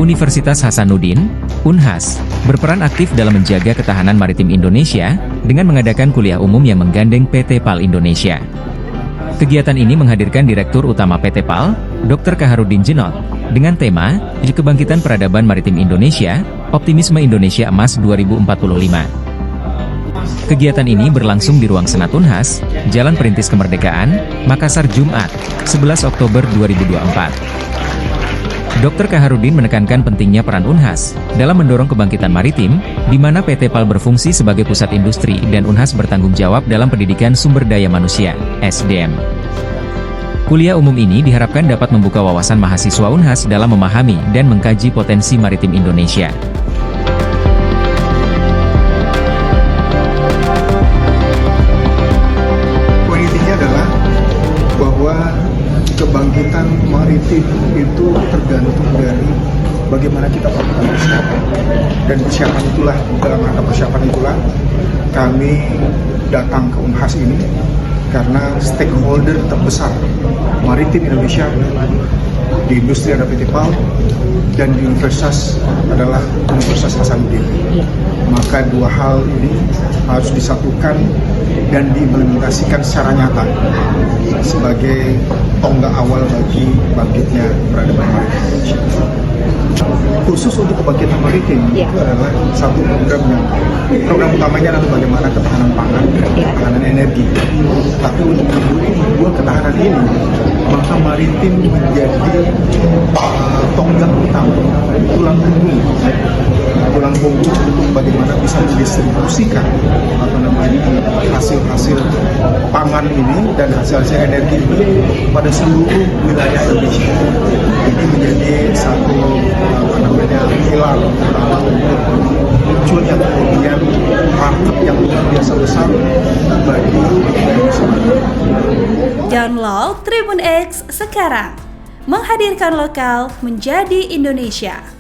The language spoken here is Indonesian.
Universitas Hasanuddin, Unhas, berperan aktif dalam menjaga ketahanan maritim Indonesia dengan mengadakan kuliah umum yang menggandeng PT PAL Indonesia. Kegiatan ini menghadirkan Direktur Utama PT PAL, Dr. Kaharudin Djenot, dengan tema Kebangkitan Peradaban Maritim Indonesia, Optimisme Indonesia Emas 2045. Kegiatan ini berlangsung di Ruang Senat Unhas, Jalan Perintis Kemerdekaan, Makassar, Jumat, 11 Oktober 2024. Dr. Kaharudin menekankan pentingnya peran Unhas dalam mendorong kebangkitan maritim, di mana PT PAL berfungsi sebagai pusat industri dan Unhas bertanggung jawab dalam pendidikan sumber daya manusia, SDM. Kuliah umum ini diharapkan dapat membuka wawasan mahasiswa Unhas dalam memahami dan mengkaji potensi maritim Indonesia. Kebangkitan maritim itu tergantung dari bagaimana kita melakukan persiapan, dan persiapan itulah, dalam rangka persiapan itulah kami datang ke Unhas ini karena stakeholder terbesar maritim Indonesia di industri ada PT PAL dan di universitas adalah Universitas Hasanuddin. Maka dua hal ini harus disatukan dan diimplementasikan secara nyata sebagai tonggak awal bagi bangkitnya peradaban maritim Indonesia. Khusus untuk kebangkitan maritim itu adalah satu program utamanya adalah bagaimana ketahanan pangan, ketahanan energi. Tapi untuk dua ketahanan ini, maka maritim menjadi tonggak utama, tulang punggung untuk bagaimana bisa mendistribusikan hasil-hasil pangan ini dan hasil-hasil energi ini pada seluruh wilayah Indonesia. Ini menjadi satu pilar utama untuk munculnya kemudian market yang luar biasa besar bagi Indonesia. Download Tribun X sekarang, menghadirkan lokal menjadi Indonesia.